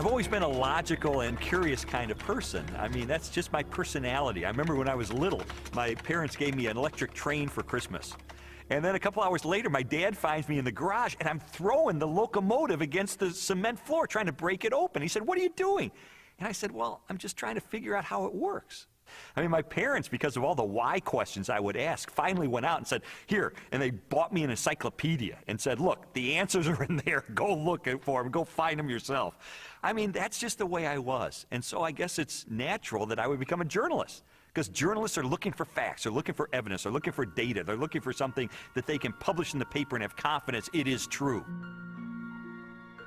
I've always been a logical and curious kind of person. I mean, that's just my personality. I remember when I was little, my parents gave me an electric train for Christmas. And then a couple hours later, my dad finds me in the garage, and I'm throwing the locomotive against the cement floor, trying to break it open. He said, "What are you doing?" And I said, "Well, I'm just trying to figure out how it works." I mean, my parents, because of all the why questions I would ask, finally went out and said, "Here," and they bought me an encyclopedia and said, "Look, the answers are in there. Go look for them. Go find them yourself." I mean, that's just the way I was. And so I guess it's natural that I would become a journalist, because journalists are looking for facts, they're looking for evidence, they're looking for data, they're looking for something that they can publish in the paper and have confidence it is true.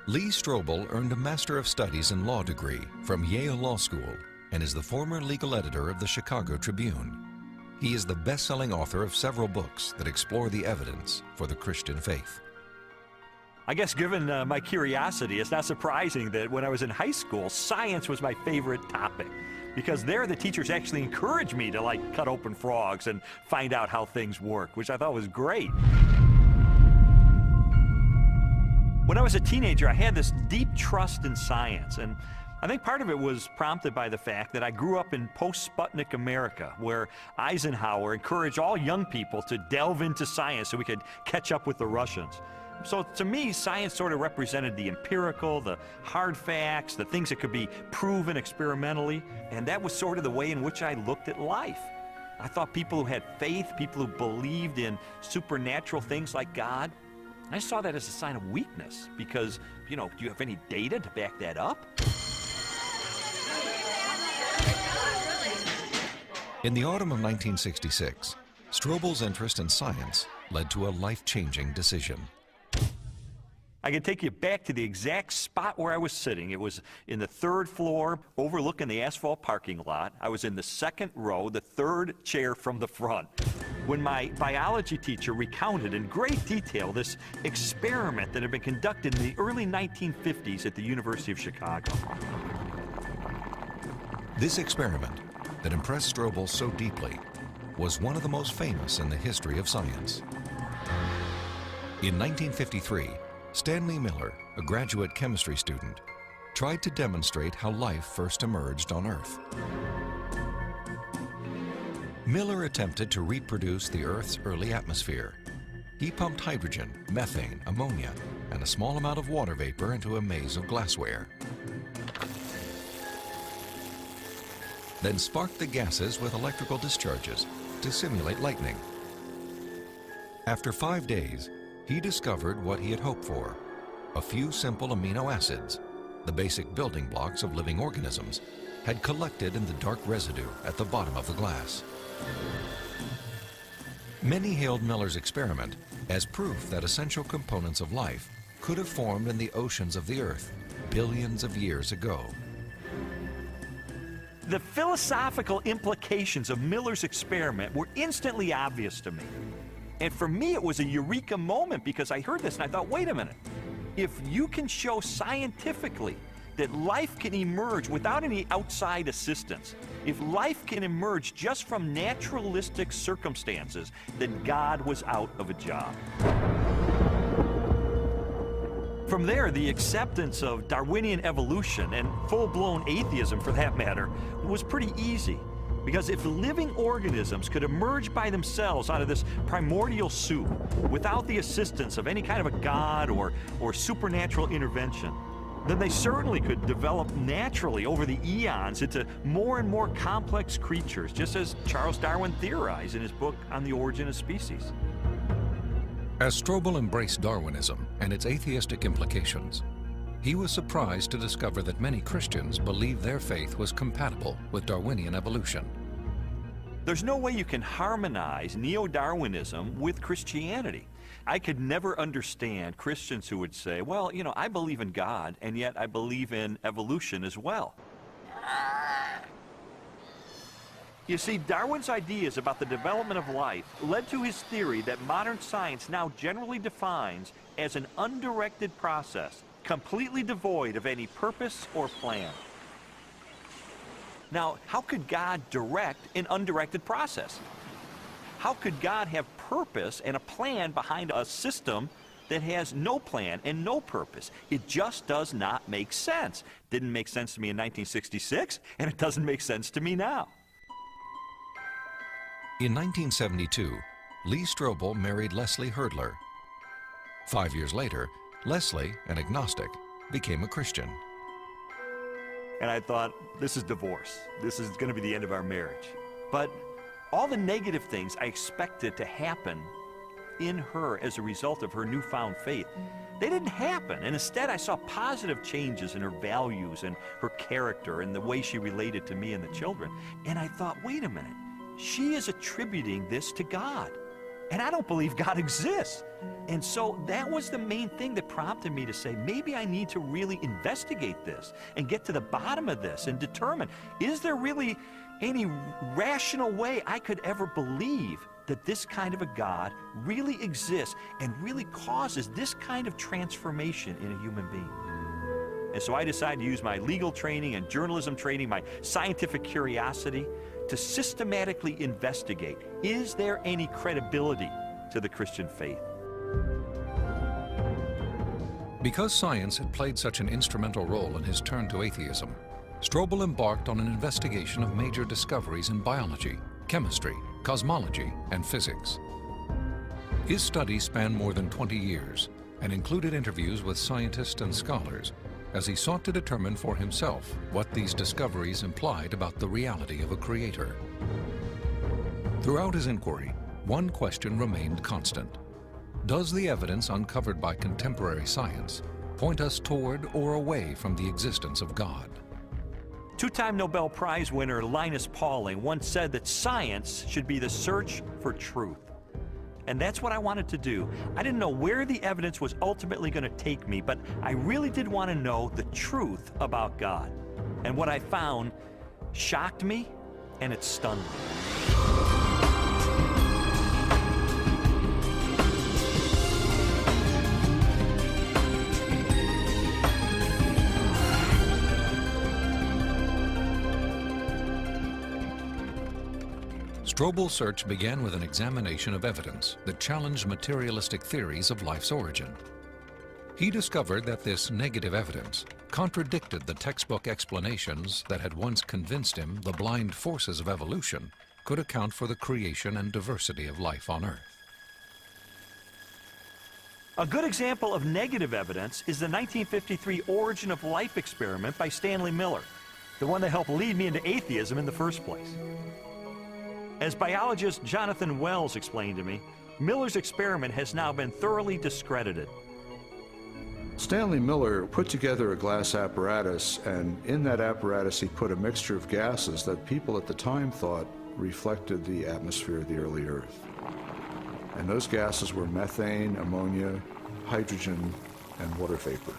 Lee Strobel earned a Master of Studies in Law degree from Yale Law School and is the former legal editor of the Chicago Tribune. He is the best-selling author of several books that explore the evidence for the Christian faith. I guess given my curiosity, it's not surprising that when I was in high school, science was my favorite topic, because there the teachers actually encouraged me to like cut open frogs and find out how things work, which I thought was great. When I was a teenager, I had this deep trust in science, and I think part of it was prompted by the fact that I grew up in post-Sputnik America, where Eisenhower encouraged all young people to delve into science so we could catch up with the Russians. So to me, science sort of represented the empirical, the hard facts, the things that could be proven experimentally, and that was sort of the way in which I looked at life. I thought people who had faith, people who believed in supernatural things like God, I saw that as a sign of weakness, because, you know, do you have any data to back that up? In the autumn of 1966, Strobel's interest in science led to a life-changing decision. I can take you back to the exact spot where I was sitting. It was in the third floor, overlooking the asphalt parking lot. I was in the second row, the third chair from the front, when my biology teacher recounted in great detail this experiment that had been conducted in the early 1950s at the University of Chicago. This experiment that impressed Strobel so deeply was one of the most famous in the history of science. In 1953, Stanley Miller, a graduate chemistry student, tried to demonstrate how life first emerged on Earth. Miller attempted to reproduce the Earth's early atmosphere. He pumped hydrogen, methane, ammonia, and a small amount of water vapor into a maze of glassware. Then sparked the gases with electrical discharges to simulate lightning. After 5 days, he discovered what he had hoped for: a few simple amino acids, the basic building blocks of living organisms, had collected in the dark residue at the bottom of the glass. Many hailed Miller's experiment as proof that essential components of life could have formed in the oceans of the Earth billions of years ago. The philosophical implications of Miller's experiment were instantly obvious to me. And for me, it was a eureka moment, because I heard this and I thought, wait a minute. If you can show scientifically that life can emerge without any outside assistance, if life can emerge just from naturalistic circumstances, then God was out of a job. From there, the acceptance of Darwinian evolution, and full-blown atheism for that matter, was pretty easy. Because if living organisms could emerge by themselves out of this primordial soup without the assistance of any kind of a god or supernatural intervention, then they certainly could develop naturally over the eons into more and more complex creatures, just as Charles Darwin theorized in his book On the Origin of Species. As Strobel embraced Darwinism and its atheistic implications, he was surprised to discover that many Christians believed their faith was compatible with Darwinian evolution. There's no way you can harmonize neo-Darwinism with Christianity. I could never understand Christians who would say, well, you know, I believe in God, and yet I believe in evolution as well. You see, Darwin's ideas about the development of life led to his theory that modern science now generally defines as an undirected process, completely devoid of any purpose or plan. Now, how could God direct an undirected process? How could God have purpose and a plan behind a system that has no plan and no purpose. It just does not make sense. Didn't make sense to me in 1966, and it doesn't make sense to me now. In 1972, Lee Strobel married Leslie Herdler. 5 years later, Leslie, an agnostic, became a Christian. And I thought, this is divorce. This is going to be the end of our marriage. But all the negative things I expected to happen in her as a result of her newfound faith, they didn't happen. And instead, I saw positive changes in her values and her character and the way she related to me and the children. And I thought, wait a minute, she is attributing this to God. And I don't believe God exists. And so that was the main thing that prompted me to say, maybe I need to really investigate this and get to the bottom of this and determine, is there really any rational way I could ever believe that this kind of a God really exists and really causes this kind of transformation in a human being? And so I decided to use my legal training and journalism training, my scientific curiosity, to systematically investigate, is there any credibility to the Christian faith? Because science had played such an instrumental role in his turn to atheism, Strobel embarked on an investigation of major discoveries in biology, chemistry, cosmology, and physics. His studies spanned more than 20 years and included interviews with scientists and scholars as he sought to determine for himself what these discoveries implied about the reality of a creator. Throughout his inquiry, one question remained constant. Does the evidence uncovered by contemporary science point us toward or away from the existence of God? Two-time Nobel Prize winner Linus Pauling once said that science should be the search for truth. And that's what I wanted to do. I didn't know where the evidence was ultimately going to take me, but I really did want to know the truth about God. And what I found shocked me, and it stunned me. Strobel's search began with an examination of evidence that challenged materialistic theories of life's origin. He discovered that this negative evidence contradicted the textbook explanations that had once convinced him the blind forces of evolution could account for the creation and diversity of life on Earth. A good example of negative evidence is the 1953 Origin of Life experiment by Stanley Miller, the one that helped lead me into atheism in the first place. As biologist Jonathan Wells explained to me, Miller's experiment has now been thoroughly discredited. Stanley Miller put together a glass apparatus, and in that apparatus he put a mixture of gases that people at the time thought reflected the atmosphere of the early Earth. And those gases were methane, ammonia, hydrogen, and water vapor.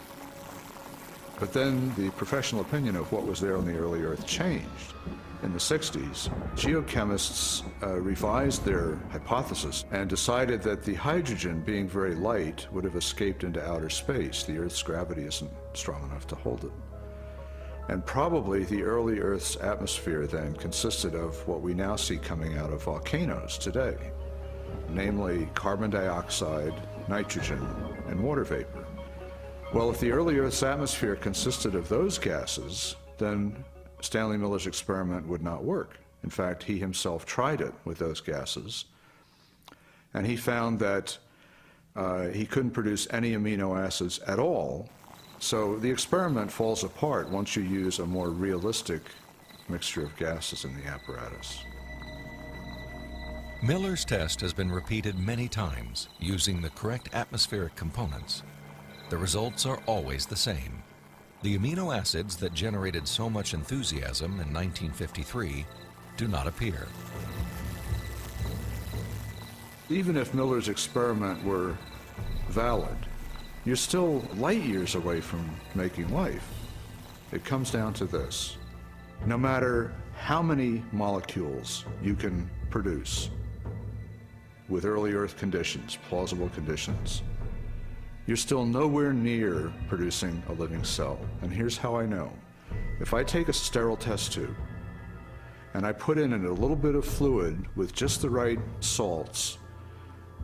But then the professional opinion of what was there on the early Earth changed. In the 60s, geochemists revised their hypothesis and decided that the hydrogen, being very light, would have escaped into outer space. The Earth's gravity isn't strong enough to hold it. And probably the early Earth's atmosphere then consisted of what we now see coming out of volcanoes today, namely carbon dioxide, nitrogen, and water vapor. Well, if the early Earth's atmosphere consisted of those gases, then Stanley Miller's experiment would not work. In fact, he himself tried it with those gases, and he found that he couldn't produce any amino acids at all. So the experiment falls apart once you use a more realistic mixture of gases in the apparatus. Miller's test has been repeated many times using the correct atmospheric components. The results are always the same. The amino acids that generated so much enthusiasm in 1953 do not appear. Even if Miller's experiment were valid, you're still light years away from making life. It comes down to this. No matter how many molecules you can produce with early Earth conditions, plausible conditions, you're still nowhere near producing a living cell. And here's how I know. If I take a sterile test tube and I put in a little bit of fluid with just the right salts,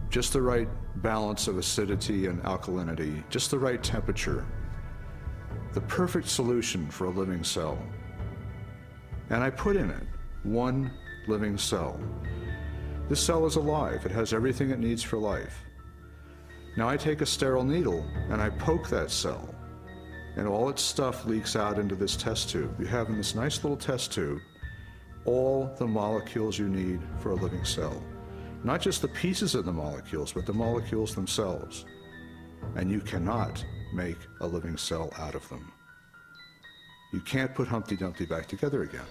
just the right balance of acidity and alkalinity, just the right temperature, the perfect solution for a living cell. And I put in it one living cell. This cell is alive. It has everything it needs for life. Now I take a sterile needle and I poke that cell, and all its stuff leaks out into this test tube. You have in this nice little test tube all the molecules you need for a living cell. Not just the pieces of the molecules, but the molecules themselves. And you cannot make a living cell out of them. You can't put Humpty Dumpty back together again.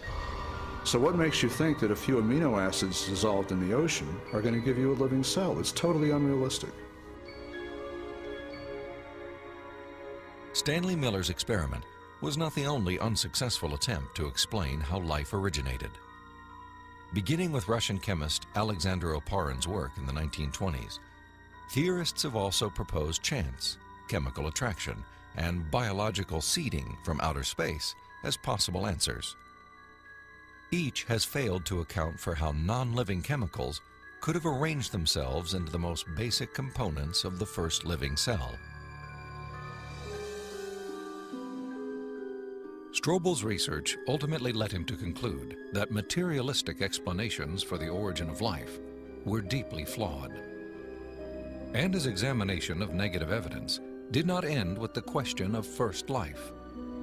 So what makes you think that a few amino acids dissolved in the ocean are going to give you a living cell? It's totally unrealistic. Stanley Miller's experiment was not the only unsuccessful attempt to explain how life originated. Beginning with Russian chemist Alexander Oparin's work in the 1920s, theorists have also proposed chance, chemical attraction, and biological seeding from outer space as possible answers. Each has failed to account for how non-living chemicals could have arranged themselves into the most basic components of the first living cell. Strobel's research ultimately led him to conclude that materialistic explanations for the origin of life were deeply flawed. And his examination of negative evidence did not end with the question of first life.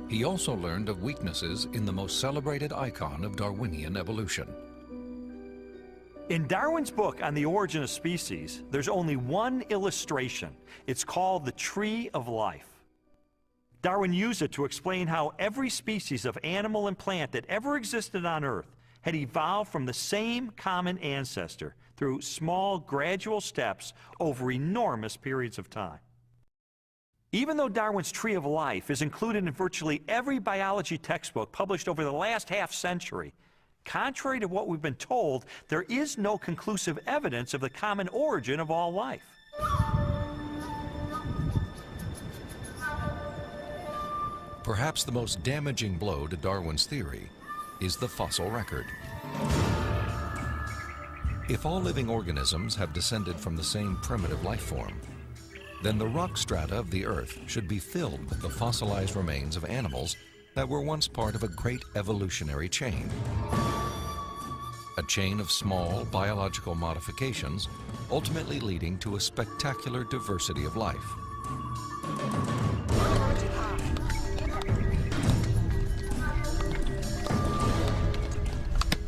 He also learned of weaknesses in the most celebrated icon of Darwinian evolution. In Darwin's book on the origin of species, there's only one illustration. It's called the Tree of Life. Darwin used it to explain how every species of animal and plant that ever existed on Earth had evolved from the same common ancestor through small, gradual steps over enormous periods of time. Even though Darwin's Tree of Life is included in virtually every biology textbook published over the last half-century, contrary to what we've been told, there is no conclusive evidence of the common origin of all life. Perhaps the most damaging blow to Darwin's theory is the fossil record. If all living organisms have descended from the same primitive life form, then the rock strata of the Earth should be filled with the fossilized remains of animals that were once part of a great evolutionary chain. A chain of small biological modifications, ultimately leading to a spectacular diversity of life.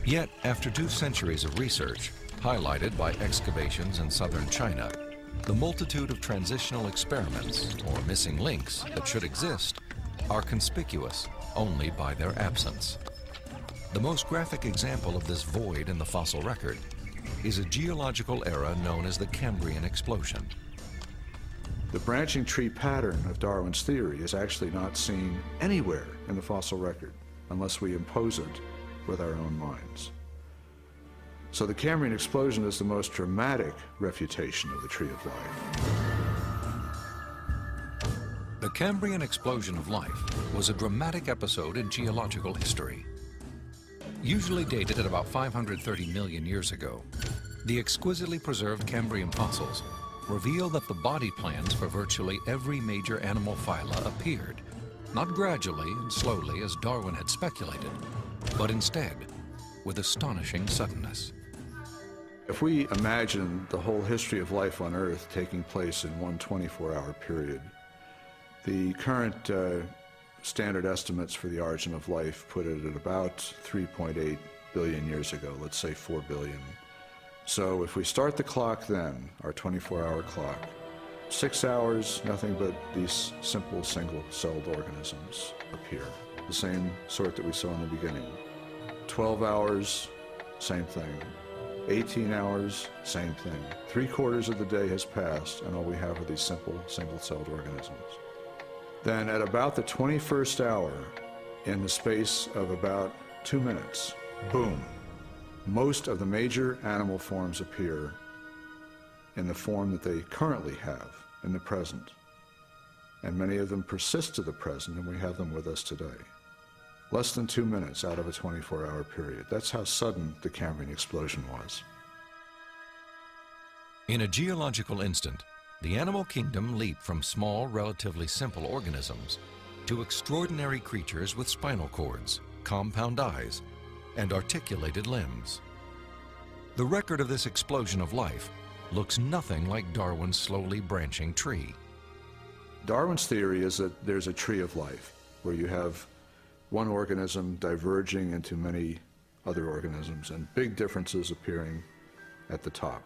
Yet, after 2 centuries of research, highlighted by excavations in southern China, the multitude of transitional experiments, or missing links, that should exist are conspicuous only by their absence. The most graphic example of this void in the fossil record is a geological era known as the Cambrian explosion. The branching tree pattern of Darwin's theory is actually not seen anywhere in the fossil record unless we impose it with our own minds. So the Cambrian explosion is the most dramatic refutation of the Tree of Life. The Cambrian explosion of life was a dramatic episode in geological history. Usually dated at about 530 million years ago, the exquisitely preserved Cambrian fossils reveal that the body plans for virtually every major animal phyla appeared, not gradually and slowly as Darwin had speculated, but instead with astonishing suddenness. If we imagine the whole history of life on Earth taking place in one 24-hour period, the current standard estimates for the origin of life put it at about 3.8 billion years ago, let's say 4 billion. So if we start the clock then, our 24-hour clock, 6 hours, nothing but these simple single-celled organisms appear, the same sort that we saw in the beginning. 12 hours, same thing. 18 hours, same thing. 3/4 of the day has passed, and all we have are these simple single-celled organisms. Then at about the 21st hour, in the space of about 2 minutes, boom, most of the major animal forms appear in the form that they currently have in the present. And many of them persist to the present, and we have them with us today. Less than 2 minutes out of a 24-hour period. That's how sudden the Cambrian explosion was. In a geological instant, the animal kingdom leaped from small, relatively simple organisms to extraordinary creatures with spinal cords, compound eyes, and articulated limbs. The record of this explosion of life looks nothing like Darwin's slowly branching tree. Darwin's theory is that there's a tree of life, where you have one organism diverging into many other organisms and big differences appearing at the top.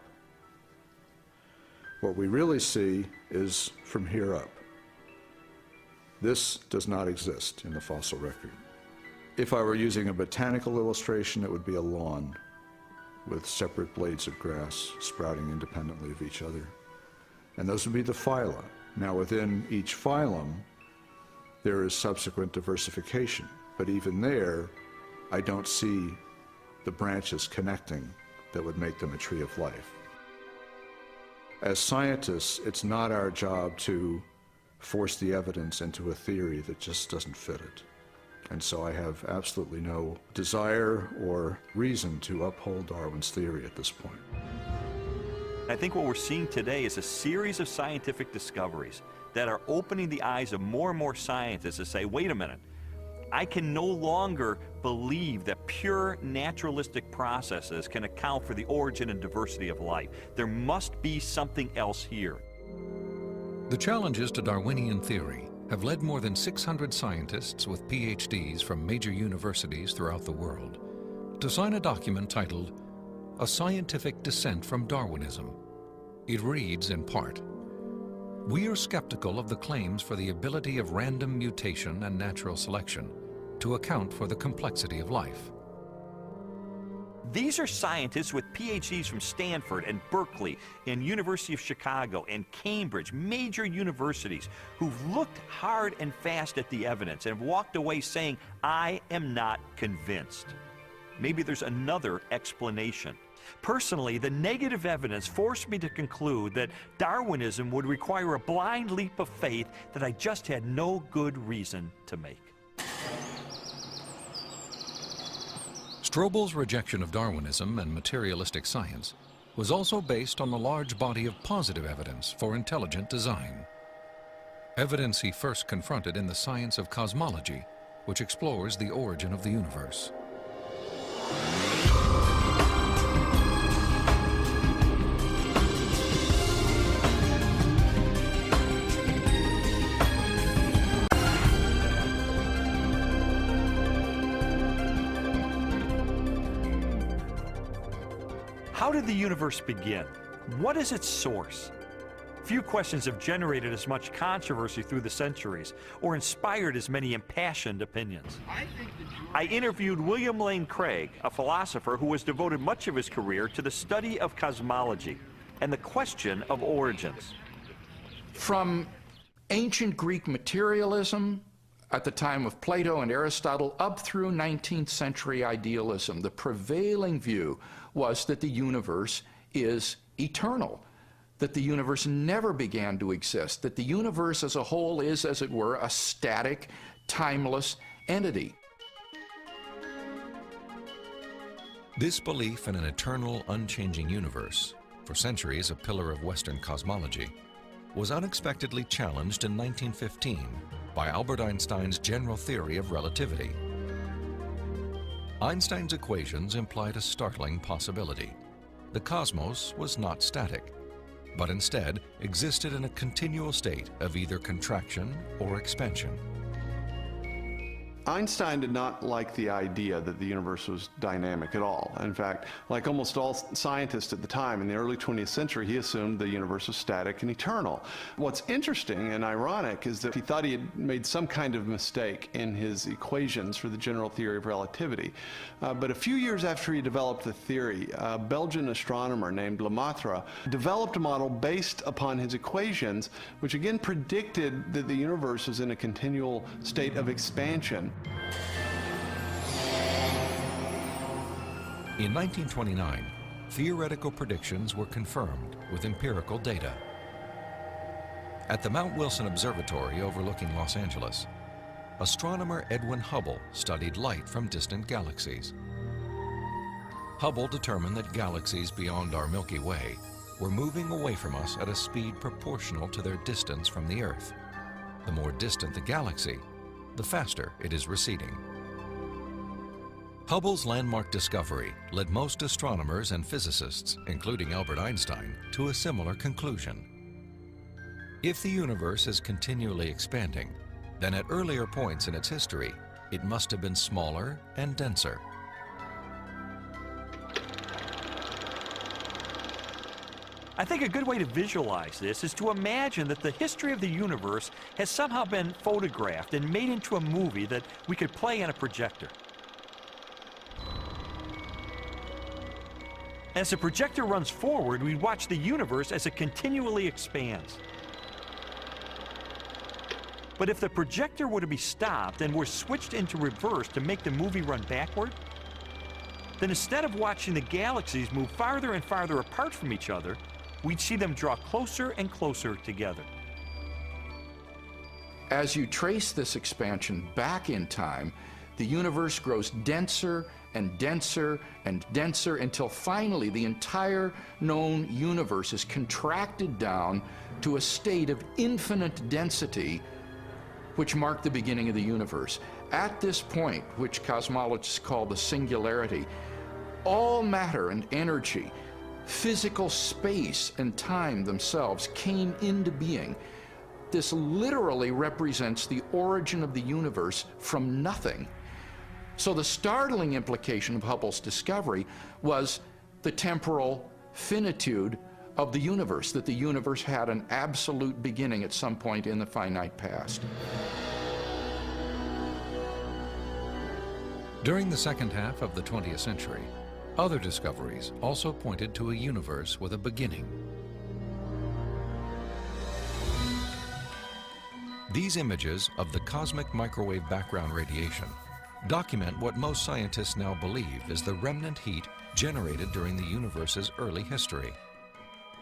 What we really see is from here up. This does not exist in the fossil record. If I were using a botanical illustration, it would be a lawn with separate blades of grass sprouting independently of each other. And those would be the phyla. Now, within each phylum, there is subsequent diversification. But even there, I don't see the branches connecting that would make them a tree of life. As scientists, it's not our job to force the evidence into a theory that just doesn't fit it. And so I have absolutely no desire or reason to uphold Darwin's theory at this point. I think what we're seeing today is a series of scientific discoveries that are opening the eyes of more and more scientists to say, wait a minute, I can no longer believe that pure naturalistic processes can account for the origin and diversity of life. There must be something else here. The challenges to Darwinian theory have led more than 600 scientists with PhDs from major universities throughout the world to sign a document titled A Scientific Dissent from Darwinism. It reads in part, "We are skeptical of the claims for the ability of random mutation and natural selection to account for the complexity of life." These are scientists with PhDs from Stanford and Berkeley and University of Chicago and Cambridge, major universities, who've looked hard and fast at the evidence and have walked away saying, I am not convinced. Maybe there's another explanation. Personally, the negative evidence forced me to conclude that Darwinism would require a blind leap of faith that I just had no good reason to make. Strobel's rejection of Darwinism and materialistic science was also based on the large body of positive evidence for intelligent design. Evidence he first confronted in the science of cosmology, which explores the origin of the universe. How did the universe begin? What is its source? Few questions have generated as much controversy through the centuries or inspired as many impassioned opinions. I interviewed William Lane Craig, a philosopher who has devoted much of his career to the study of cosmology and the question of origins. From ancient Greek materialism at the time of Plato and Aristotle up through 19th century idealism, the prevailing view was that the universe is eternal, that the universe never began to exist, that the universe as a whole is, as it were, a static, timeless entity. This belief in an eternal, unchanging universe, for centuries a pillar of Western cosmology, was unexpectedly challenged in 1915 by Albert Einstein's general theory of relativity. Einstein's equations implied a startling possibility. The cosmos was not static, but instead existed in a continual state of either contraction or expansion. Einstein did not like the idea that the universe was dynamic at all. In fact, like almost all scientists at the time, in the early 20th century, he assumed the universe was static and eternal. What's interesting and ironic is that he thought he had made some kind of mistake in his equations for the general theory of relativity. But a few years after he developed the theory, a Belgian astronomer named Lemaitre developed a model based upon his equations, which again predicted that the universe was in a continual state of expansion. In 1929, theoretical predictions were confirmed with empirical data. At the Mount Wilson Observatory overlooking Los Angeles, astronomer Edwin Hubble studied light from distant galaxies. Hubble determined that galaxies beyond our Milky Way were moving away from us at a speed proportional to their distance from the Earth. The more distant the galaxy, the faster it is receding. Hubble's landmark discovery led most astronomers and physicists, including Albert Einstein, to a similar conclusion. If the universe is continually expanding, then at earlier points in its history, it must have been smaller and denser. I think a good way to visualize this is to imagine that the history of the universe has somehow been photographed and made into a movie that we could play on a projector. As the projector runs forward, we watch the universe as it continually expands. But if the projector were to be stopped and were switched into reverse to make the movie run backward, then instead of watching the galaxies move farther and farther apart from each other, we'd see them draw closer and closer together. As you trace this expansion back in time, the universe grows denser and denser and denser until finally the entire known universe is contracted down to a state of infinite density, which marked the beginning of the universe. At this point, which cosmologists call the singularity, all matter and energy, physical space and time themselves came into being. This literally represents the origin of the universe from nothing. So the startling implication of Hubble's discovery was the temporal finitude of the universe, that the universe had an absolute beginning at some point in the finite past. During the second half of the 20th century, other discoveries also pointed to a universe with a beginning. These images of the cosmic microwave background radiation document what most scientists now believe is the remnant heat generated during the universe's early history.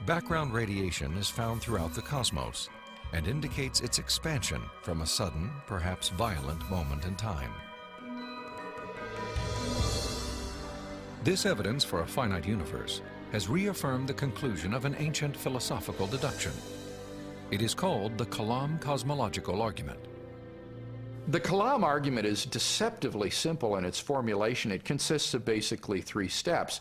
Background radiation is found throughout the cosmos and indicates its expansion from a sudden, perhaps violent moment in time. This evidence for a finite universe has reaffirmed the conclusion of an ancient philosophical deduction. It is called the Kalam cosmological argument. The Kalam argument is deceptively simple in its formulation. It consists of basically 3 steps.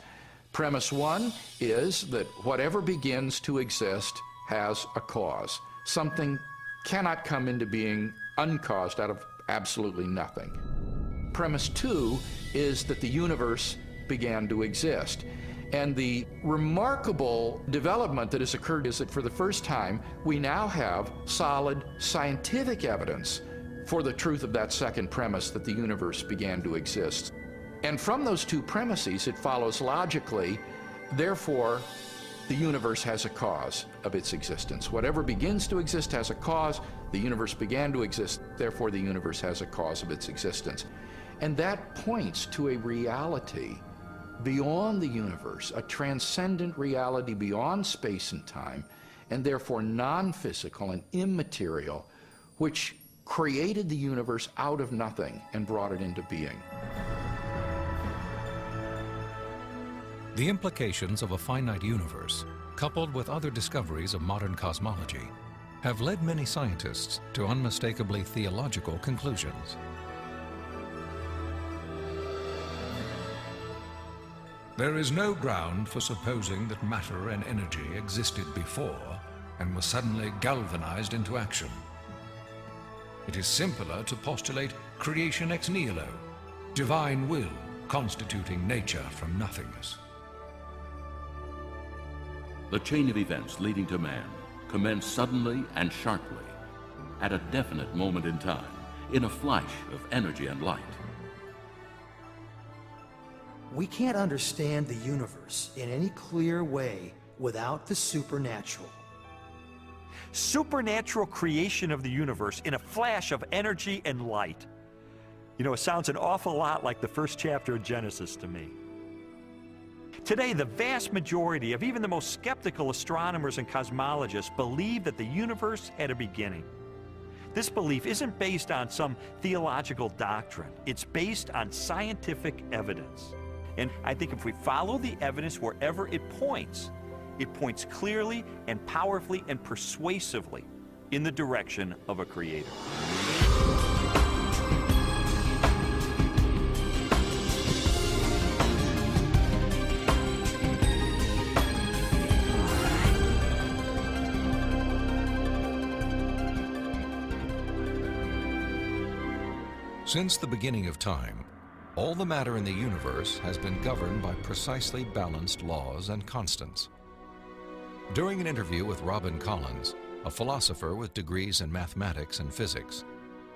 Premise 1 is that whatever begins to exist has a cause. Something cannot come into being uncaused out of absolutely nothing. Premise 2 is that the universe began to exist. And the remarkable development that has occurred is that for the first time, we now have solid scientific evidence for the truth of that second premise, that the universe began to exist. And from those 2 premises, it follows logically, therefore, the universe has a cause of its existence. Whatever begins to exist has a cause. The universe began to exist, therefore the universe has a cause of its existence. And that points to a reality beyond the universe, a transcendent reality beyond space and time, and therefore non-physical and immaterial, which created the universe out of nothing and brought it into being. The implications of a finite universe, coupled with other discoveries of modern cosmology, have led many scientists to unmistakably theological conclusions. There is no ground for supposing that matter and energy existed before and were suddenly galvanized into action. It is simpler to postulate creation ex nihilo, divine will constituting nature from nothingness. The chain of events leading to man commenced suddenly and sharply, at a definite moment in time, in a flash of energy and light. We can't understand the universe in any clear way without the supernatural. Supernatural creation of the universe in a flash of energy and light. You know, it sounds an awful lot like the first chapter of Genesis to me. Today, the vast majority of even the most skeptical astronomers and cosmologists believe that the universe had a beginning. This belief isn't based on some theological doctrine. It's based on scientific evidence. And I think if we follow the evidence wherever it points, It points clearly and powerfully and persuasively in the direction of a creator. Since the beginning of time, all the matter in the universe has been governed by precisely balanced laws and constants. During an interview with Robin Collins, a philosopher with degrees in mathematics and physics,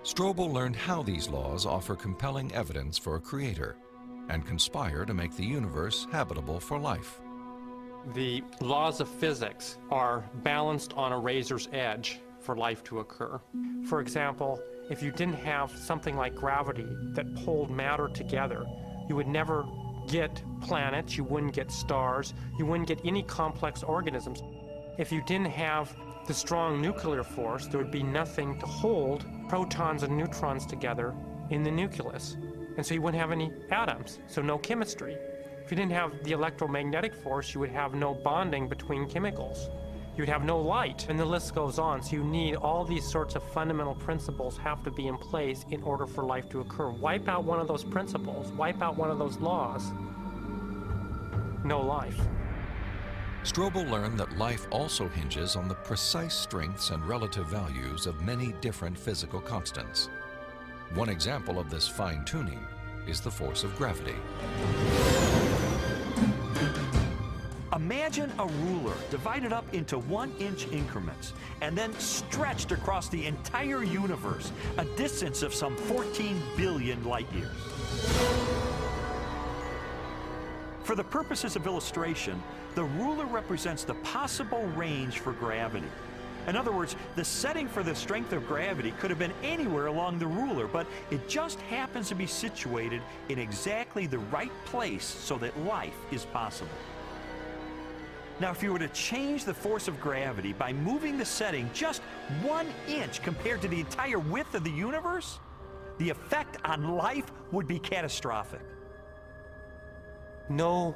Strobel learned how these laws offer compelling evidence for a creator and conspire to make the universe habitable for life. The laws of physics are balanced on a razor's edge for life to occur. For example, if you didn't have something like gravity that pulled matter together, you would never get planets, you wouldn't get stars, you wouldn't get any complex organisms. If you didn't have the strong nuclear force, there would be nothing to hold protons and neutrons together in the nucleus. And so you wouldn't have any atoms, so no chemistry. If you didn't have the electromagnetic force, you would have no bonding between chemicals. You'd have no light, and the list goes on. So you need all these sorts of fundamental principles have to be in place in order for life to occur. Wipe out one of those principles, wipe out one of those laws, no life. Strobel learned that life also hinges on the precise strengths and relative values of many different physical constants. One example of this fine-tuning is the force of gravity. Imagine a ruler divided up into 1-inch increments and then stretched across the entire universe, a distance of some 14 billion light years. For the purposes of illustration, the ruler represents the possible range for gravity. In other words, the setting for the strength of gravity could have been anywhere along the ruler, but it just happens to be situated in exactly the right place so that life is possible. Now, if you were to change the force of gravity by moving the setting just 1 inch compared to the entire width of the universe, the effect on life would be catastrophic. No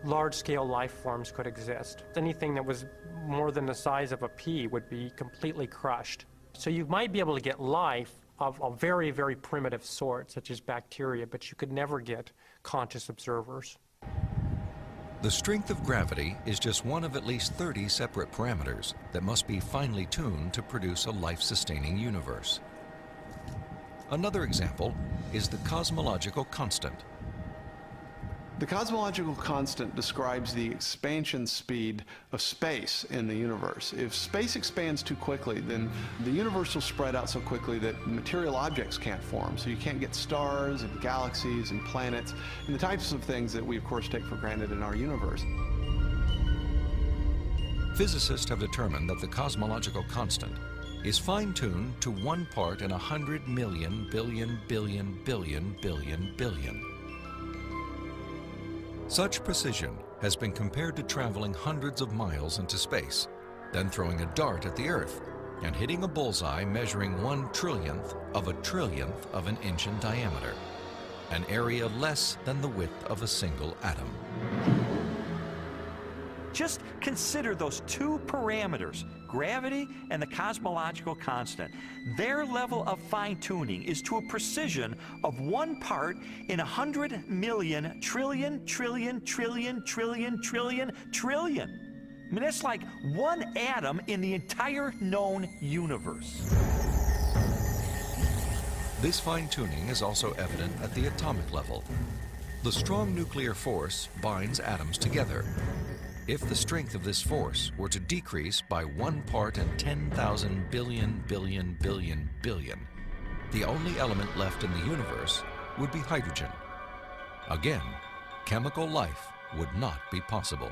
large-scale life forms could exist. Anything that was more than the size of a pea would be completely crushed. So you might be able to get life of a very, very primitive sort, such as bacteria, but you could never get conscious observers. The strength of gravity is just one of at least 30 separate parameters that must be finely tuned to produce a life-sustaining universe. Another example is the cosmological constant. The cosmological constant describes the expansion speed of space in the universe. If space expands too quickly, then the universe will spread out so quickly that material objects can't form. So you can't get stars and galaxies and planets and the types of things that we, of course, take for granted in our universe. Physicists have determined that the cosmological constant is fine-tuned to 1 part in 100 million billion billion billion billion billion. Such precision has been compared to traveling hundreds of miles into space, then throwing a dart at the Earth and hitting a bullseye measuring 1/trillionth of an inch in diameter, an area less than the width of a single atom. Just consider those two parameters, gravity and the cosmological constant. Their level of fine-tuning is to a precision of 1 part in 100 million trillion, trillion, trillion, trillion, trillion, trillion. I mean, that's like 1 atom in the entire known universe. This fine-tuning is also evident at the atomic level. The strong nuclear force binds atoms together. If the strength of this force were to decrease by 1 part in 10,000 billion billion billion billion, the only element left in the universe would be hydrogen. Again, chemical life would not be possible.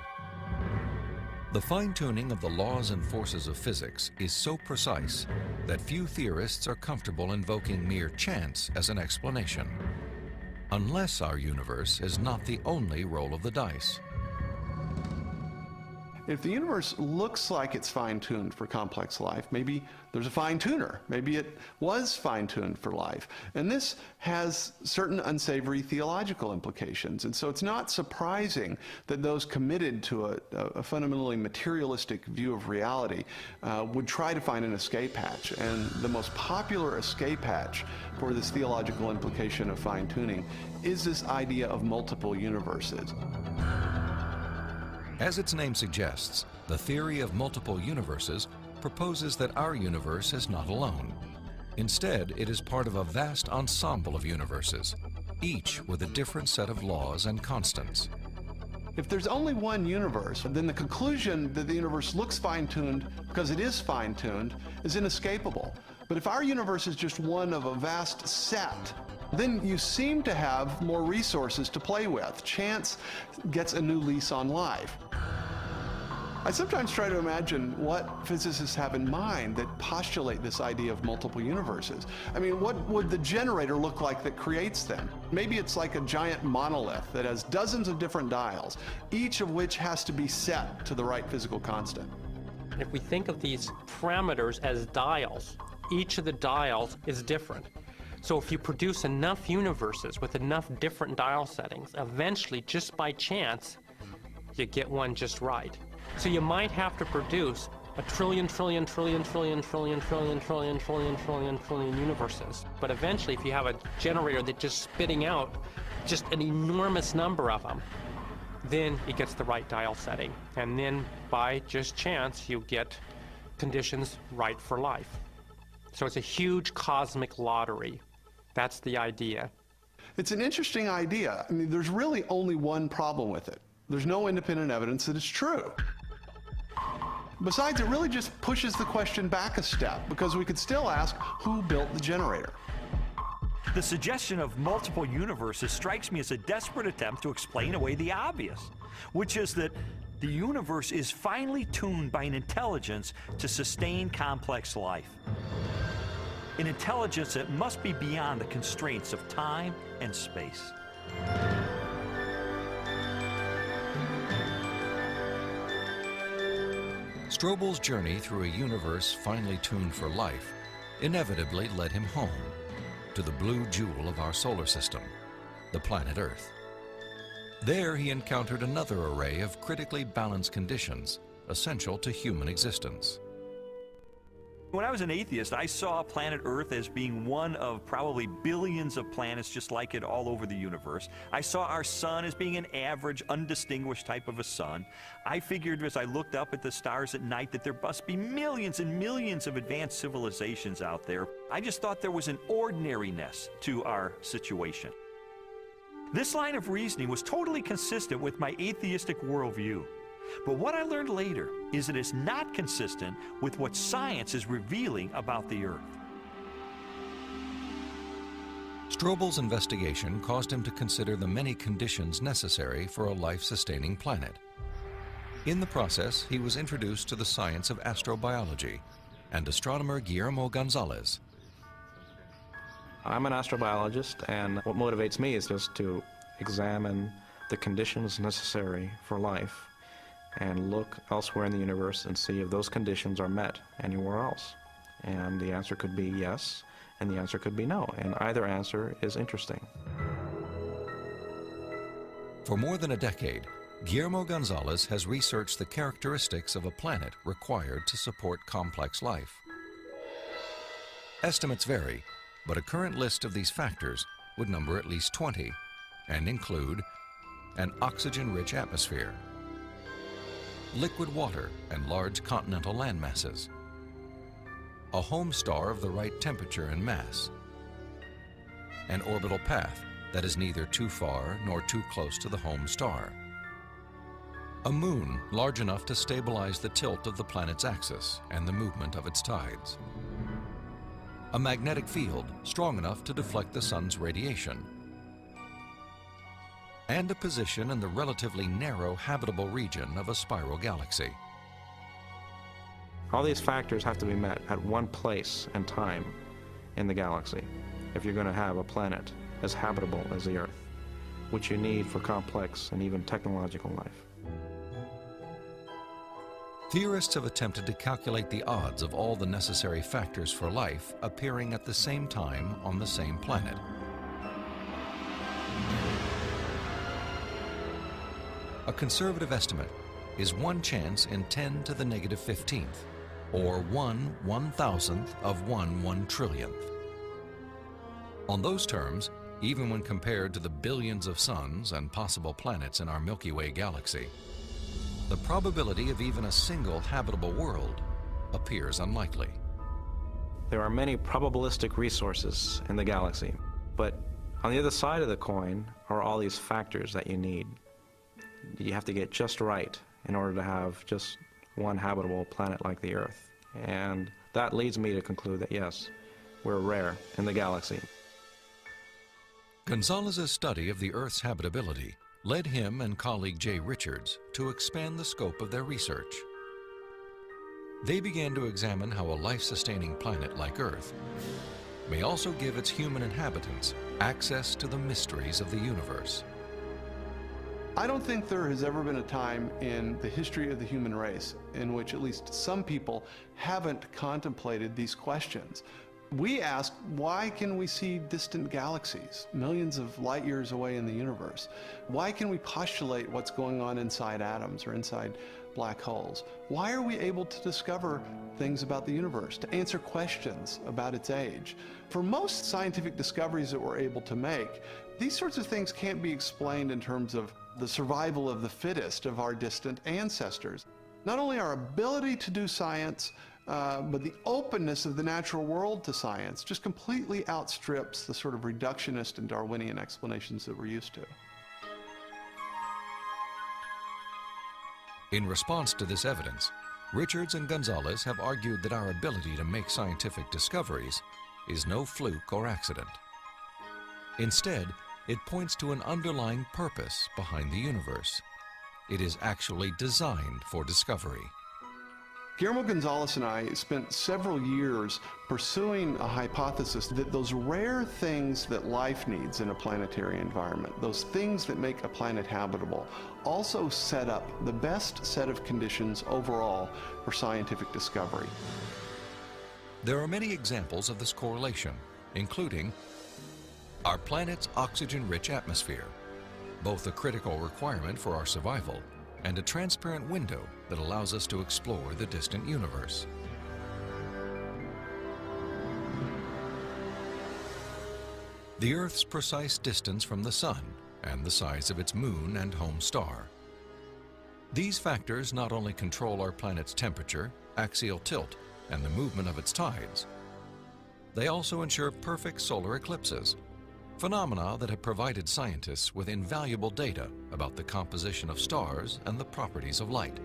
The fine-tuning of the laws and forces of physics is so precise that few theorists are comfortable invoking mere chance as an explanation, unless our universe is not the only roll of the dice. If the universe looks like it's fine-tuned for complex life, maybe there's a fine-tuner. Maybe it was fine-tuned for life. And this has certain unsavory theological implications. And so it's not surprising that those committed to a fundamentally materialistic view of reality would try to find an escape hatch. And the most popular escape hatch for this theological implication of fine-tuning is this idea of multiple universes. As its name suggests, the theory of multiple universes proposes that our universe is not alone. Instead, it is part of a vast ensemble of universes, each with a different set of laws and constants. If there's only one universe, then the conclusion that the universe looks fine-tuned because it is fine-tuned is inescapable. But if our universe is just one of a vast set, then you seem to have more resources to play with. Chance gets a new lease on life. I sometimes try to imagine what physicists have in mind that postulate this idea of multiple universes. I mean, what would the generator look like that creates them? Maybe it's like a giant monolith that has dozens of different dials, each of which has to be set to the right physical constant. If we think of these parameters as dials, each of the dials is different. So if you produce enough universes with enough different dial settings, eventually, just by chance, you get one just right. So you might have to produce a trillion universes. But eventually, if you have a generator that's just spitting out just an enormous number of them, then it gets the right dial setting. And then by just chance, you get conditions right for life. So it's a huge cosmic lottery. That's the idea. It's an interesting idea. I mean, there's really only one problem with it. There's no independent evidence that it's true. Besides, it really just pushes the question back a step, because we could still ask, who built the generator? The suggestion of multiple universes strikes me as a desperate attempt to explain away the obvious, which is that the universe is finely tuned by an intelligence to sustain complex life. An intelligence that must be beyond the constraints of time and space. Strobel's journey through a universe finely tuned for life inevitably led him home, to the blue jewel of our solar system, the planet Earth. There he encountered another array of critically balanced conditions essential to human existence. When I was an atheist, I saw planet Earth as being one of probably billions of planets just like it all over the universe. I saw our sun as being an average, undistinguished type of a sun. I figured as I looked up at the stars at night that there must be millions and millions of advanced civilizations out there. I just thought there was an ordinariness to our situation. This line of reasoning was totally consistent with my atheistic worldview. But what I learned later is that it's not consistent with what science is revealing about the Earth. Strobel's investigation caused him to consider the many conditions necessary for a life-sustaining planet. In the process, he was introduced to the science of astrobiology and astronomer Guillermo Gonzalez. I'm an astrobiologist, and what motivates me is just to examine the conditions necessary for life and look elsewhere in the universe and see if those conditions are met anywhere else. And the answer could be yes, and the answer could be no, and either answer is interesting. For more than a decade, Guillermo Gonzalez has researched the characteristics of a planet required to support complex life. Estimates vary, but a current list of these factors would number at least 20 and include an oxygen-rich atmosphere, liquid water and large continental landmasses, a home star of the right temperature and mass, an orbital path that is neither too far nor too close to the home star, a moon large enough to stabilize the tilt of the planet's axis and the movement of its tides, a magnetic field strong enough to deflect the sun's radiation, and a position in the relatively narrow habitable region of a spiral galaxy. All these factors have to be met at one place and time in the galaxy if you're going to have a planet as habitable as the Earth, which you need for complex and even technological life. Theorists have attempted to calculate the odds of all the necessary factors for life appearing at the same time on the same planet. A conservative estimate is 1 chance in 10 to the negative 15th, or 1/1000th of 1/1 trillionth. On those terms, even when compared to the billions of suns and possible planets in our Milky Way galaxy, the probability of even a single habitable world appears unlikely. There are many probabilistic resources in the galaxy, but on the other side of the coin are all these factors that you need. You have to get just right in order to have just one habitable planet like the Earth. And that leads me to conclude that yes, we're rare in the galaxy. Gonzalez's study of the Earth's habitability led him and colleague Jay Richards to expand the scope of their research. They began to examine how a life-sustaining planet like Earth may also give its human inhabitants access to the mysteries of the universe. I don't think there has ever been a time in the history of the human race in which at least some people haven't contemplated these questions. We ask, why can we see distant galaxies, millions of light years away in the universe? Why can we postulate what's going on inside atoms or inside black holes? Why are we able to discover things about the universe, to answer questions about its age? For most scientific discoveries that we're able to make, these sorts of things can't be explained in terms of the survival of the fittest of our distant ancestors. Not only our ability to do science, but the openness of the natural world to science just completely outstrips the sort of reductionist and Darwinian explanations that we're used to. In response to this evidence, Richards and Gonzalez have argued that our ability to make scientific discoveries is no fluke or accident. Instead, it points to an underlying purpose behind the universe. It is actually designed for discovery. Guillermo Gonzalez and I spent several years pursuing a hypothesis that those rare things that life needs in a planetary environment, those things that make a planet habitable, also set up the best set of conditions overall for scientific discovery. There are many examples of this correlation, including our planet's oxygen-rich atmosphere, both a critical requirement for our survival and a transparent window that allows us to explore the distant universe. The Earth's precise distance from the Sun and the size of its moon and home star. These factors not only control our planet's temperature, axial tilt, and the movement of its tides, they also ensure perfect solar eclipses, phenomena that have provided scientists with invaluable data about the composition of stars and the properties of light.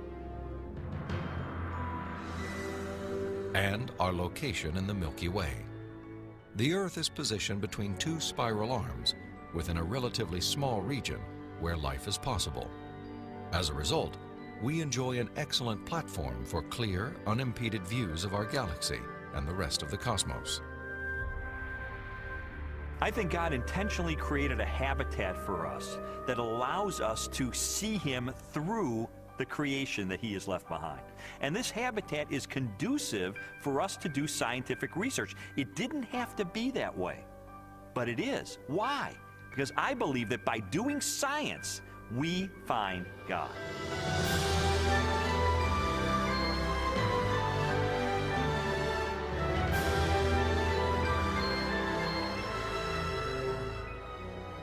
And our location in the Milky Way. The Earth is positioned between two spiral arms within a relatively small region where life is possible. As a result, we enjoy an excellent platform for clear, unimpeded views of our galaxy and the rest of the cosmos. I think God intentionally created a habitat for us that allows us to see Him through the creation that He has left behind. And this habitat is conducive for us to do scientific research. It didn't have to be that way, but it is. Why? Because I believe that by doing science, we find God.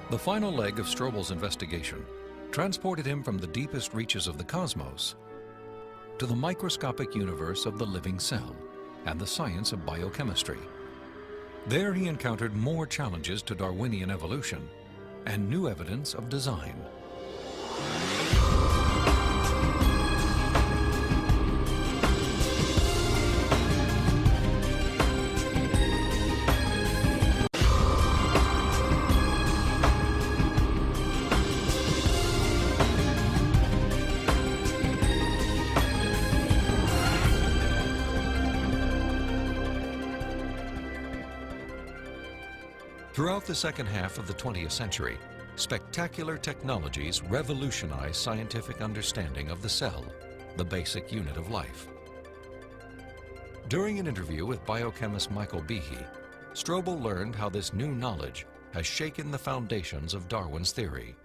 The final leg of Strobel's investigation transported him from the deepest reaches of the cosmos to the microscopic universe of the living cell and the science of biochemistry. There he encountered more challenges to Darwinian evolution and new evidence of design. Throughout the second half of the 20th century, spectacular technologies revolutionized scientific understanding of the cell the basic unit of life. During an interview with biochemist Michael Behe, Strobel learned how this new knowledge has shaken the foundations of Darwin's theory.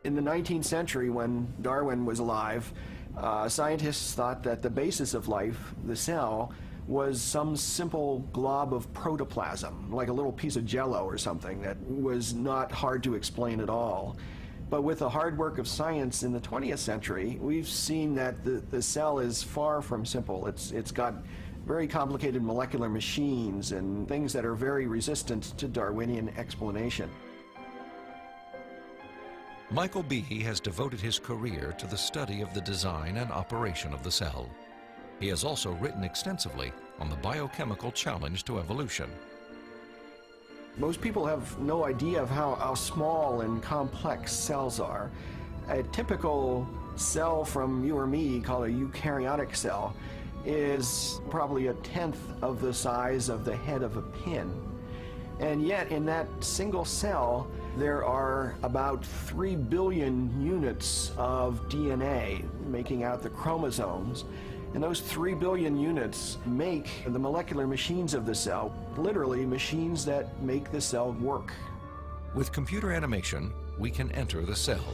In the 19th century, when Darwin was alive, scientists thought that the basis of life, the cell, was some simple glob of protoplasm, like a little piece of jello or something that was not hard to explain at all. But with the hard work of science in the 20th century, we've seen that the cell is far from simple. It's got very complicated molecular machines and things that are very resistant to Darwinian explanation. Michael Behe has devoted his career to the study of the design and operation of the cell. He has also written extensively on the biochemical challenge to evolution. Most people have no idea of how small and complex cells are. A typical cell from you or me, called a eukaryotic cell, is probably 1/10 of the size of the head of a pin. And yet in that single cell, there are about 3 billion units of DNA making out the chromosomes. And those 3 billion units make the molecular machines of the cell, literally machines that make the cell work. With computer animation, we can enter the cell.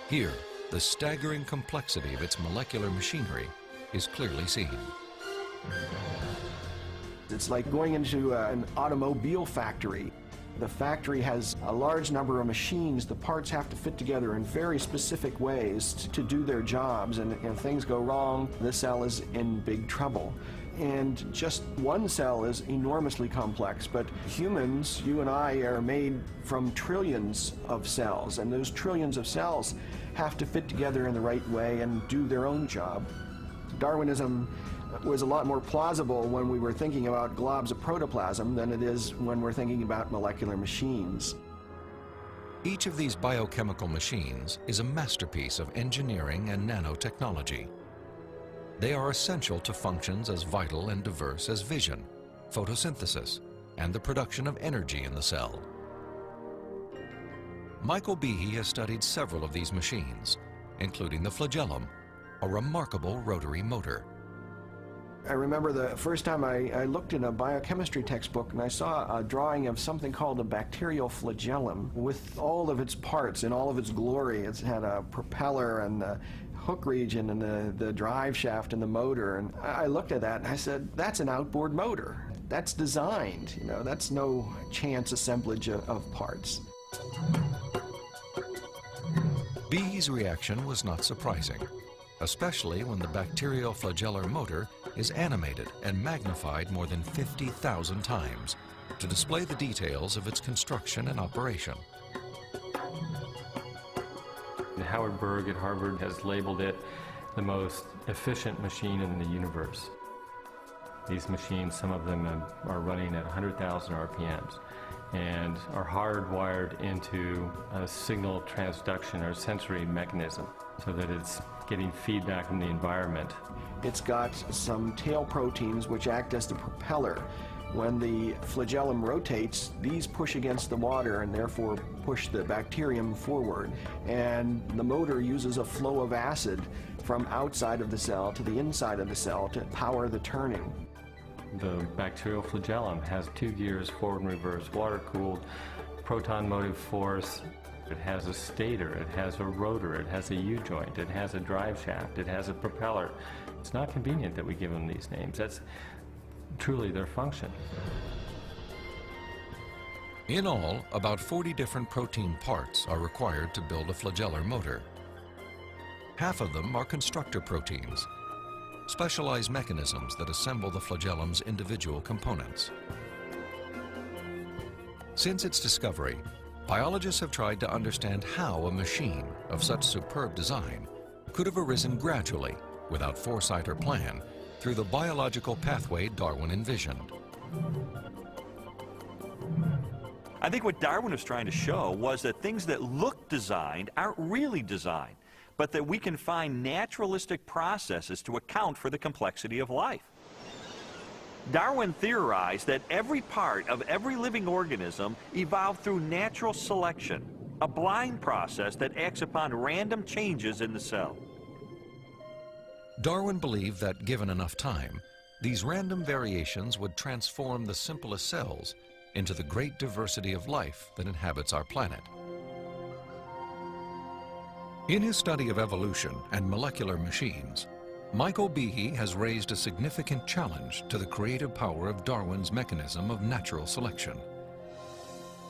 Here, the staggering complexity of its molecular machinery is clearly seen. It's like going into an automobile factory. The factory has a large number of machines. The parts have to fit together in very specific ways to do their jobs, and if things go wrong, the cell is in big trouble. And just one cell is enormously complex, but humans, you and I, are made from trillions of cells, and those trillions of cells have to fit together in the right way and do their own job. Darwinism was a lot more plausible when we were thinking about globs of protoplasm than it is when we're thinking about molecular machines. Each of these biochemical machines is a masterpiece of engineering and nanotechnology. They are essential to functions as vital and diverse as vision, photosynthesis, and the production of energy in the cell. Michael Behe has studied several of these machines, including the flagellum, a remarkable rotary motor. I remember the first time I looked in a biochemistry textbook and I saw a drawing of something called a bacterial flagellum with all of its parts in all of its glory. It's had a propeller and the hook region and the drive shaft and the motor. And I looked at that and I said, that's an outboard motor. That's designed, you know, that's no chance assemblage of parts. Behe's reaction was not surprising, especially when the bacterial flagellar motor is animated and magnified more than 50,000 times to display the details of its construction and operation. Howard Berg at Harvard has labeled it the most efficient machine in the universe. These machines, some of them are running at 100,000 RPMs and are hardwired into a signal transduction or sensory mechanism so that it's getting feedback from the environment. It's got some tail proteins which act as the propeller. When the flagellum rotates, these push against the water and therefore push the bacterium forward. And the motor uses a flow of acid from outside of the cell to the inside of the cell to power the turning. The bacterial flagellum has 2 gears, forward and reverse, water-cooled, proton motive force. It has a stator, it has a rotor, it has a U-joint, it has a drive shaft, it has a propeller. It's not convenient that we give them these names. That's truly their function. In all, about 40 different protein parts are required to build a flagellar motor. Half of them are constructor proteins, specialized mechanisms that assemble the flagellum's individual components. Since its discovery, biologists have tried to understand how a machine of such superb design could have arisen gradually, without foresight or plan, through the biological pathway Darwin envisioned. I think what Darwin was trying to show was that things that look designed aren't really designed, but that we can find naturalistic processes to account for the complexity of life. Darwin theorized that every part of every living organism evolved through natural selection, a blind process that acts upon random changes in the cell. Darwin believed that given enough time, these random variations would transform the simplest cells into the great diversity of life that inhabits our planet. In his study of evolution and molecular machines, Michael Behe has raised a significant challenge to the creative power of Darwin's mechanism of natural selection.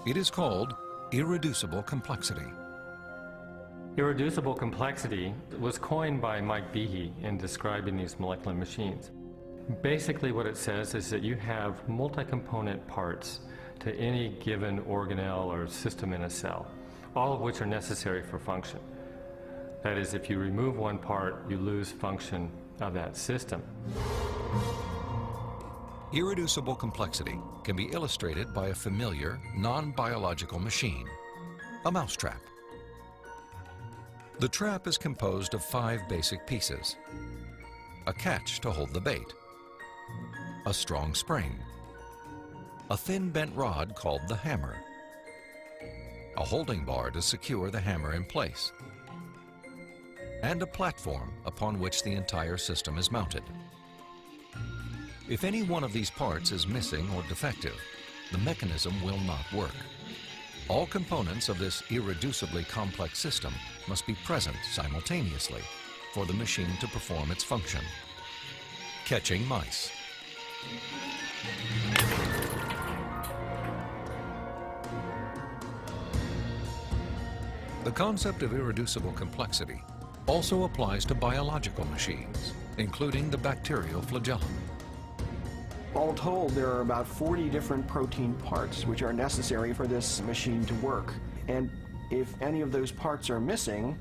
It is called irreducible complexity. Irreducible complexity was coined by Mike Behe in describing these molecular machines. Basically what it says is that you have multi-component parts to any given organelle or system in a cell, all of which are necessary for function. That is, if you remove one part, you lose function of that system. Irreducible complexity can be illustrated by a familiar, non-biological machine, a mousetrap. The trap is composed of 5 basic pieces: a catch to hold the bait, a strong spring, a thin bent rod called the hammer, a holding bar to secure the hammer in place, and a platform upon which the entire system is mounted. If any one of these parts is missing or defective, the mechanism will not work. All components of this irreducibly complex system must be present simultaneously for the machine to perform its function. Catching mice. The concept of irreducible complexity also applies to biological machines, including the bacterial flagellum. All told, there are about 40 different protein parts which are necessary for this machine to work. And if any of those parts are missing,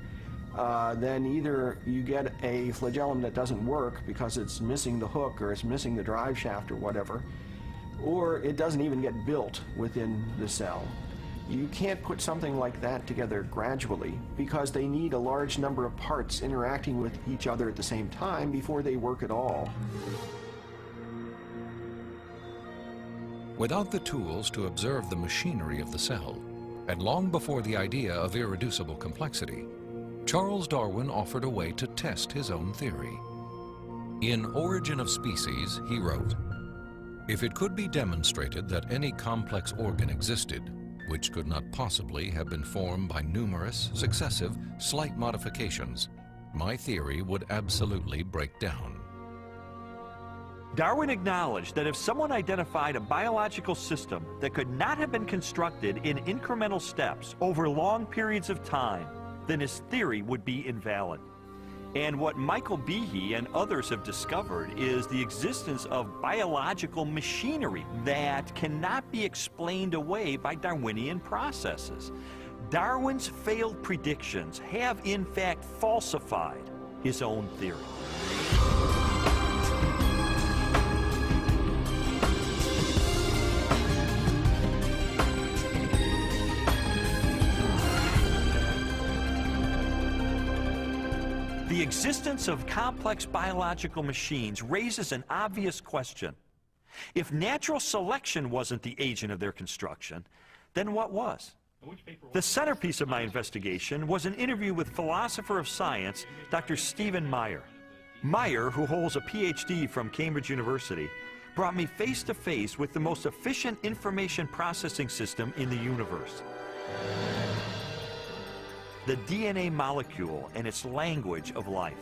then either you get a flagellum that doesn't work because it's missing the hook or it's missing the drive shaft or whatever, or it doesn't even get built within the cell. You can't put something like that together gradually because they need a large number of parts interacting with each other at the same time before they work at all. Without the tools to observe the machinery of the cell, and long before the idea of irreducible complexity, Charles Darwin offered a way to test his own theory. In Origin of Species, he wrote, "If it could be demonstrated that any complex organ existed, which could not possibly have been formed by numerous, successive, slight modifications, my theory would absolutely break down." Darwin acknowledged that if someone identified a biological system that could not have been constructed in incremental steps over long periods of time, then his theory would be invalid. And what Michael Behe and others have discovered is the existence of biological machinery that cannot be explained away by Darwinian processes. Darwin's failed predictions have in fact falsified his own theory. The existence of complex biological machines raises an obvious question. If natural selection wasn't the agent of their construction, then what was? The centerpiece of my investigation was an interview with philosopher of science, Dr. Stephen Meyer. Meyer, who holds a PhD from Cambridge University, brought me face to face with the most efficient information processing system in the universe. The DNA molecule and its language of life.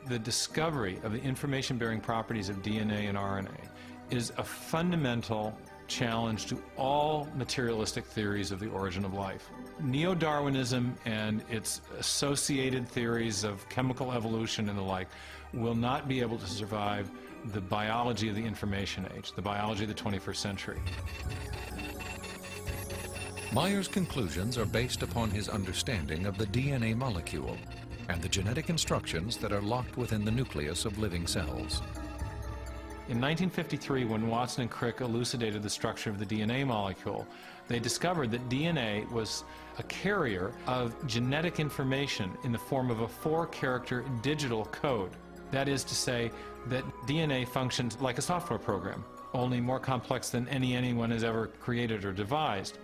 The discovery of the information-bearing properties of DNA and RNA is a fundamental challenge to all materialistic theories of the origin of life. Neo-Darwinism and its associated theories of chemical evolution and the like will not be able to survive the biology of the information age, the biology of the 21st century. Meyer's conclusions are based upon his understanding of the DNA molecule and the genetic instructions that are locked within the nucleus of living cells. In 1953, when Watson and Crick elucidated the structure of the DNA molecule, they discovered that DNA was a carrier of genetic information in the form of a 4-character digital code. That is to say that DNA functions like a software program, only more complex than anyone has ever created or devised.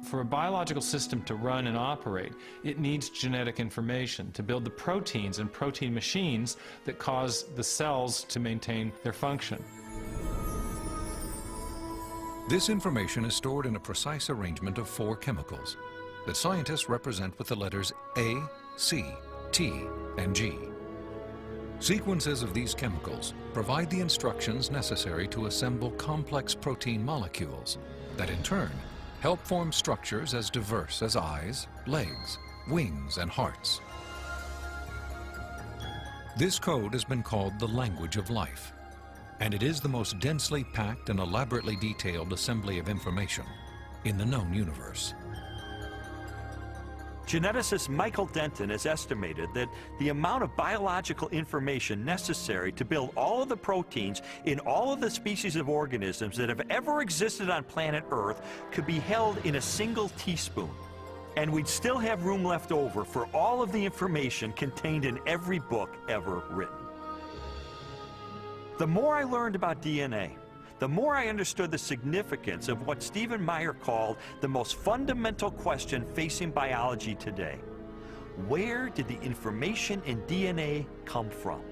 For a biological system to run and operate, it needs genetic information to build the proteins and protein machines that cause the cells to maintain their function. This information is stored in a precise arrangement of 4 chemicals that scientists represent with the letters A, C, T, and G. Sequences of these chemicals provide the instructions necessary to assemble complex protein molecules that in turn help form structures as diverse as eyes, legs, wings, and hearts. This code has been called the language of life, and it is the most densely packed and elaborately detailed assembly of information in the known universe. Geneticist Michael Denton has estimated that the amount of biological information necessary to build all of the proteins in all of the species of organisms that have ever existed on planet Earth could be held in a single teaspoon. And we'd still have room left over for all of the information contained in every book ever written. The more I learned about DNA, the more I understood the significance of what Stephen Meyer called the most fundamental question facing biology today. Where did the information in DNA come from?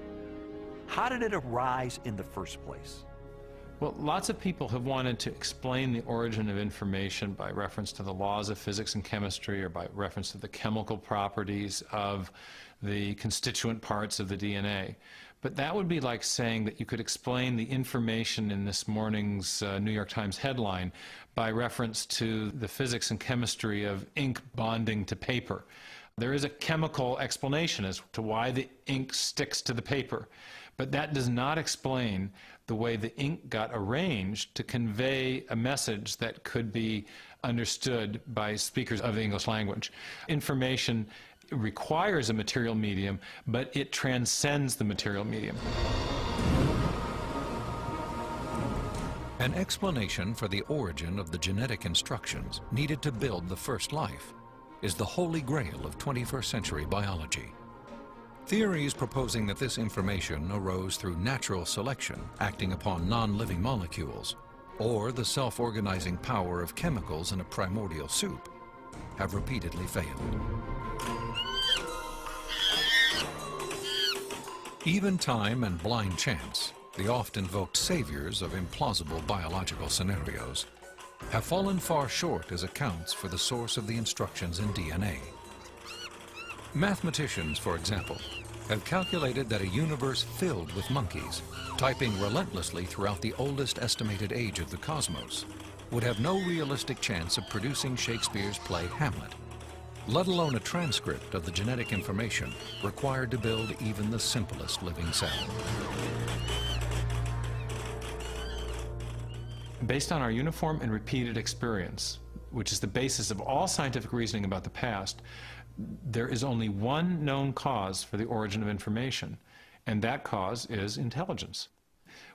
How did it arise in the first place? Well, lots of people have wanted to explain the origin of information by reference to the laws of physics and chemistry or by reference to the chemical properties of the constituent parts of the DNA. But that would be like saying that you could explain the information in this morning's New York Times headline by reference to the physics and chemistry of ink bonding to paper. There is a chemical explanation as to why the ink sticks to the paper, but that does not explain the way the ink got arranged to convey a message that could be understood by speakers of the English language. Information requires a material medium, but it transcends the material medium. An explanation for the origin of the genetic instructions needed to build the first life is the holy grail of 21st century biology. Theories proposing that this information arose through natural selection acting upon non-living molecules, or the self-organizing power of chemicals in a primordial soup, have repeatedly failed. Even time and blind chance, the oft-invoked saviors of implausible biological scenarios, have fallen far short as accounts for the source of the instructions in DNA. Mathematicians, for example, have calculated that a universe filled with monkeys, typing relentlessly throughout the oldest estimated age of the cosmos, would have no realistic chance of producing Shakespeare's play Hamlet, let alone a transcript of the genetic information required to build even the simplest living cell. Based on our uniform and repeated experience, which is the basis of all scientific reasoning about the past, there is only one known cause for the origin of information, and that cause is intelligence.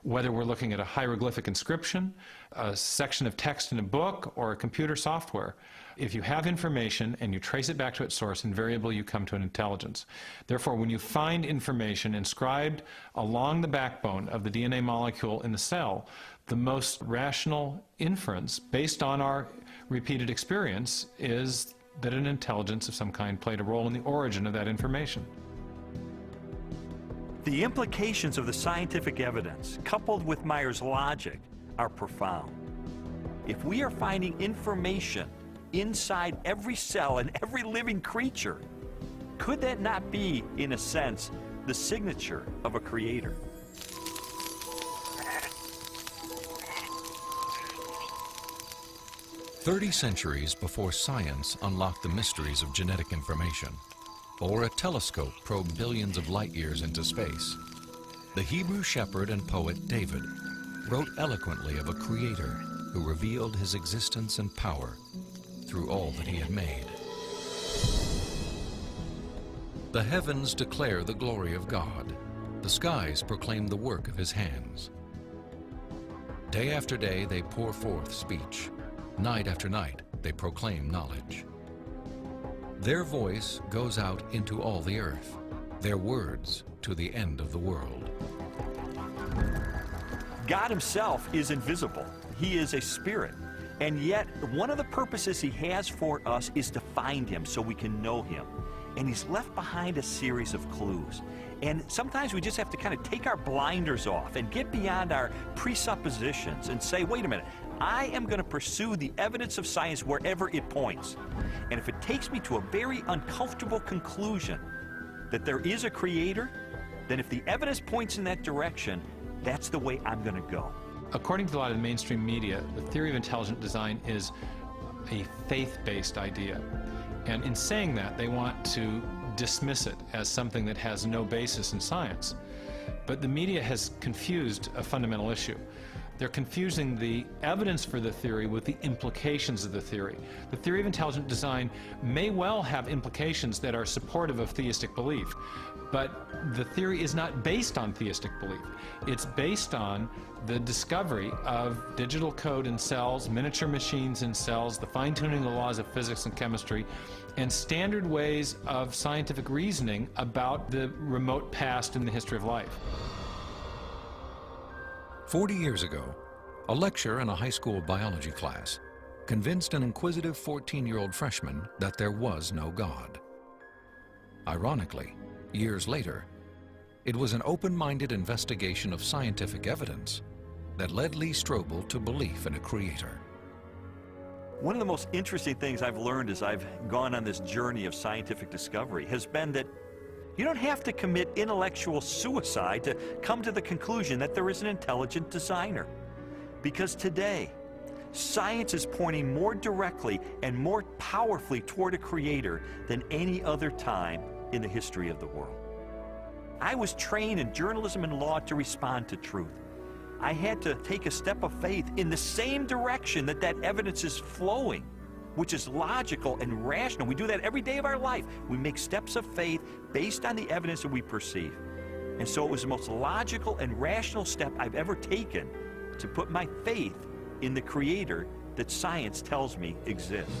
Whether we're looking at a hieroglyphic inscription, a section of text in a book, or a computer software, if you have information and you trace it back to its source, invariably you come to an intelligence. Therefore, when you find information inscribed along the backbone of the DNA molecule in the cell, the most rational inference, based on our repeated experience, is that an intelligence of some kind played a role in the origin of that information. The implications of the scientific evidence, coupled with Meyer's logic, are profound. If we are finding information inside every cell and every living creature, could that not be, in a sense, the signature of a creator? "30 centuries before science unlocked the mysteries of genetic information, or a telescope probed billions of light years into space, the Hebrew shepherd and poet David wrote eloquently of a creator who revealed his existence and power through all that he had made. The heavens declare the glory of God. The skies proclaim the work of his hands. Day after day they pour forth speech. Night after night they proclaim knowledge. Their voice goes out into all the earth, their words to the end of the world." God himself is invisible. He is a spirit. And yet, one of the purposes he has for us is to find him so we can know him. And he's left behind a series of clues. And sometimes we just have to kind of take our blinders off and get beyond our presuppositions and say, wait a minute, I am going to pursue the evidence of science wherever it points. And if it takes me to a very uncomfortable conclusion that there is a creator, then if the evidence points in that direction, that's the way I'm going to go. According to a lot of the mainstream media, the theory of intelligent design is a faith-based idea. And in saying that, they want to dismiss it as something that has no basis in science. But the media has confused a fundamental issue. They're confusing the evidence for the theory with the implications of the theory. The theory of intelligent design may well have implications that are supportive of theistic belief, but the theory is not based on theistic belief. It's based on the discovery of digital code in cells, miniature machines in cells, the fine-tuning of the laws of physics and chemistry, and standard ways of scientific reasoning about the remote past in the history of life. 40 years ago, a lecturer in a high school biology class convinced an inquisitive 14-year-old freshman that there was no God. Ironically, years later, it was an open-minded investigation of scientific evidence that led Lee Strobel to belief in a creator. One of the most interesting things I've learned as I've gone on this journey of scientific discovery has been that you don't have to commit intellectual suicide to come to the conclusion that there is an intelligent designer. Because today, science is pointing more directly and more powerfully toward a creator than any other time in the history of the world. I was trained in journalism and law to respond to truth. I had to take a step of faith in the same direction that evidence is flowing, which is logical and rational. We do that every day of our life. We make steps of faith based on the evidence that we perceive. And so it was the most logical and rational step I've ever taken to put my faith in the creator that science tells me exists.